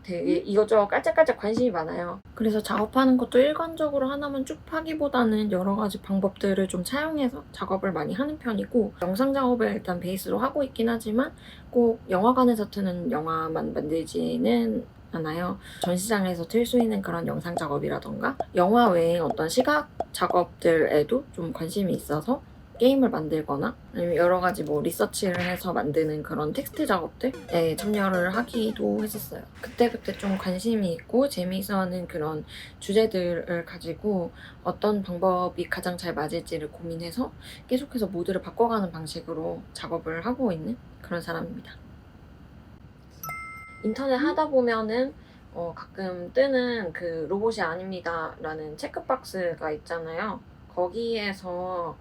되게 이것저것 깔짝깔짝 관심이 많아요. 그래서 작업하는 것도 일관적으로 하나만 쭉 하기보다는 여러 가지 방법들을 좀 차용해서 작업을 많이 하는 편이고, 영상 작업을 일단 베이스로 하고 있긴 하지만 꼭 영화관에서 트는 영화만 만들지는 않아요. 전시장에서 틀 수 있는 그런 영상 작업이라던가 영화 외에 어떤 시각 작업들에도 좀 관심이 있어서 게임을 만들거나 아니면 여러 가지 뭐 리서치를 해서 만드는 그런 텍스트 작업들에 참여를 하기도 했었어요. 그때그때 좀 관심이 있고 재미있어하는 그런 주제들을 가지고 어떤 방법이 가장 잘 맞을지를 고민해서 계속해서 모드를 바꿔가는 방식으로 작업을 하고 있는 그런 사람입니다. 인터넷 하다 보면은 가끔 뜨는 그 로봇이 아닙니다라는 체크박스가 있잖아요. 거기에서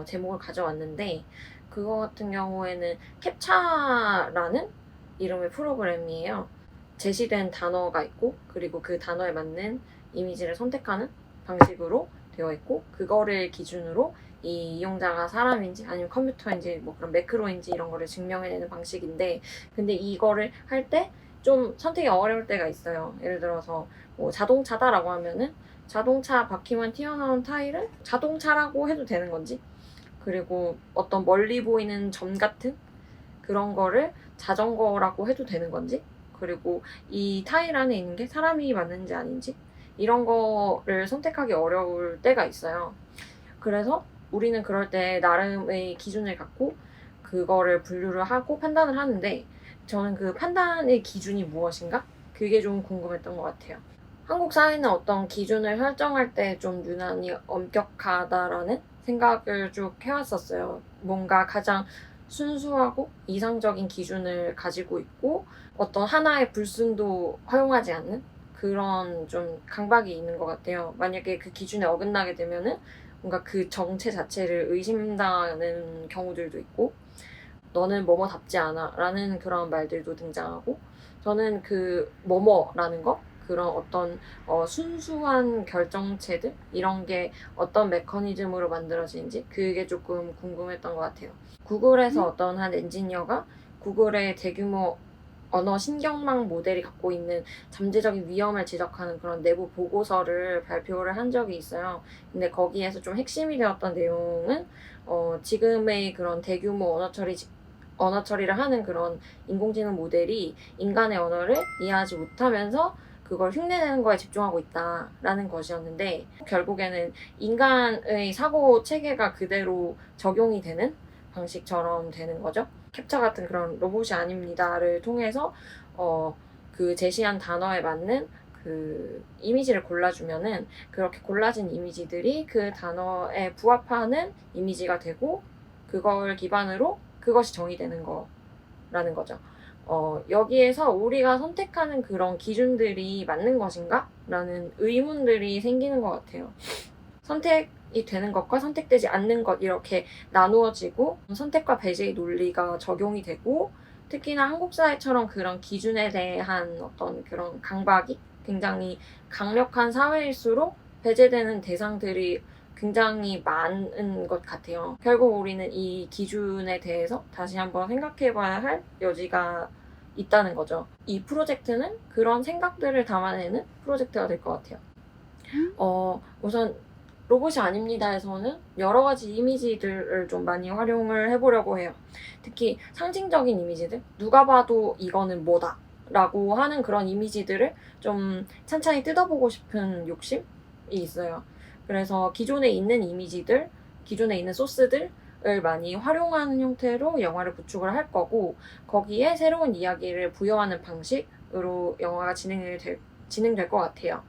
제목을 가져왔는데, 그거 같은 경우에는 캡차라는 이름의 프로그램이에요. 제시된 단어가 있고, 그리고 그 단어에 맞는 이미지를 선택하는 방식으로 되어 있고, 그거를 기준으로 이 이용자가 사람인지 아니면 컴퓨터인지 뭐 그런 매크로인지 이런 거를 증명해내는 방식인데, 근데 이거를 할 때 좀 선택이 어려울 때가 있어요. 예를 들어서 뭐 자동차다라고 하면은 자동차 바퀴만 튀어나온 타일은 자동차라고 해도 되는 건지, 그리고 어떤 멀리 보이는 점 같은 그런 거를 자전거라고 해도 되는 건지, 그리고 이 타일 안에 있는 게 사람이 맞는지 아닌지 이런 거를 선택하기 어려울 때가 있어요. 그래서 우리는 그럴 때 나름의 기준을 갖고 그거를 분류를 하고 판단을 하는데, 저는 그 판단의 기준이 무엇인가? 그게 좀 궁금했던 것 같아요. 한국 사회는 어떤 기준을 설정할 때 좀 유난히 엄격하다라는 생각을 쭉 해왔었어요. 뭔가 가장 순수하고 이상적인 기준을 가지고 있고 어떤 하나의 불순도 허용하지 않는 그런 좀 강박이 있는 것 같아요. 만약에 그 기준에 어긋나게 되면은 뭔가 그 정체 자체를 의심당하는 경우들도 있고, 너는 뭐뭐답지 않아 라는 그런 말들도 등장하고, 저는 그 뭐뭐라는 거, 그런 어떤 순수한 결정체들 이런 게 어떤 메커니즘으로 만들어지는지 그게 조금 궁금했던 것 같아요. 구글에서 어떤 한 엔지니어가 구글의 대규모 언어 신경망 모델이 갖고 있는 잠재적인 위험을 지적하는 그런 내부 보고서를 발표를 한 적이 있어요. 근데 거기에서 좀 핵심이 되었던 내용은 지금의 그런 대규모 언어 처리를 하는 그런 인공지능 모델이 인간의 언어를 이해하지 못하면서 그걸 흉내내는 거에 집중하고 있다라는 것이었는데, 결국에는 인간의 사고 체계가 그대로 적용이 되는 방식처럼 되는 거죠. 캡처 같은 그런 로봇이 아닙니다를 통해서 그 제시한 단어에 맞는 그 이미지를 골라주면은 그렇게 골라진 이미지들이 그 단어에 부합하는 이미지가 되고, 그걸 기반으로 그것이 정의되는 거라는 거죠. 여기에서 우리가 선택하는 그런 기준들이 맞는 것인가? 라는 의문들이 생기는 것 같아요. 선택이 되는 것과 선택되지 않는 것 이렇게 나누어지고, 선택과 배제의 논리가 적용이 되고, 특히나 한국 사회처럼 그런 기준에 대한 어떤 그런 강박이 굉장히 강력한 사회일수록 배제되는 대상들이 굉장히 많은 것 같아요. 결국 우리는 이 기준에 대해서 다시 한번 생각해봐야 할 여지가 있다는 거죠. 이 프로젝트는 그런 생각들을 담아내는 프로젝트가 될 것 같아요. 우선 로봇이 아닙니다에서는 여러 가지 이미지들을 좀 많이 활용을 해보려고 해요. 특히 상징적인 이미지들, 누가 봐도 이거는 뭐다 라고 하는 그런 이미지들을 좀 찬찬히 뜯어보고 싶은 욕심이 있어요. 그래서 기존에 있는 이미지들, 기존에 있는 소스들을 많이 활용하는 형태로 영화를 구축을 할 거고, 거기에 새로운 이야기를 부여하는 방식으로 영화가 진행될 것 같아요.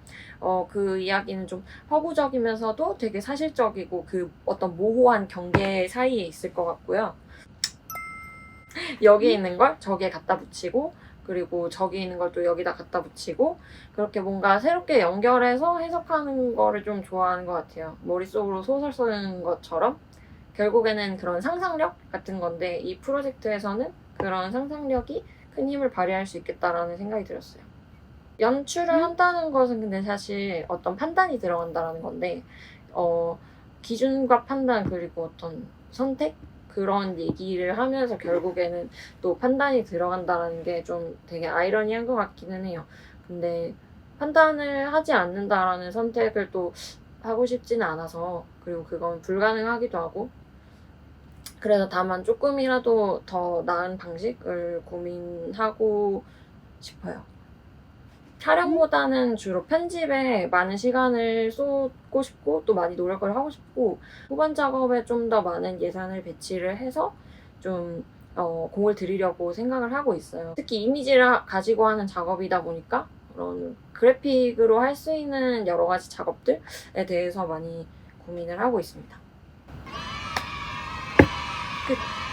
그 이야기는 좀 허구적이면서도 되게 사실적이고 그 어떤 모호한 경계 사이에 있을 것 같고요. 여기에 있는 걸 저기에 갖다 붙이고, 그리고 저기 있는 걸 또 여기다 갖다 붙이고, 그렇게 뭔가 새롭게 연결해서 해석하는 거를 좀 좋아하는 것 같아요. 머릿속으로 소설 쓰는 것처럼 결국에는 그런 상상력 같은 건데, 이 프로젝트에서는 그런 상상력이 큰 힘을 발휘할 수 있겠다라는 생각이 들었어요. 연출을 한다는 것은 근데 사실 어떤 판단이 들어간다라는 건데, 기준과 판단 그리고 어떤 선택 그런 얘기를 하면서 결국에는 또 판단이 들어간다는 게 좀 되게 아이러니한 것 같기는 해요. 근데 판단을 하지 않는다라는 선택을 또 하고 싶지는 않아서, 그리고 그건 불가능하기도 하고, 그래서 다만 조금이라도 더 나은 방식을 고민하고 싶어요. 촬영보다는 주로 편집에 많은 시간을 쏟고 싶고 또 많이 노력을 하고 싶고, 후반 작업에 좀 더 많은 예산을 배치를 해서 좀 공을 들이려고 생각을 하고 있어요. 특히 이미지를 가지고 하는 작업이다 보니까 그런 그래픽으로 할 수 있는 여러 가지 작업들에 대해서 많이 고민을 하고 있습니다. 끝.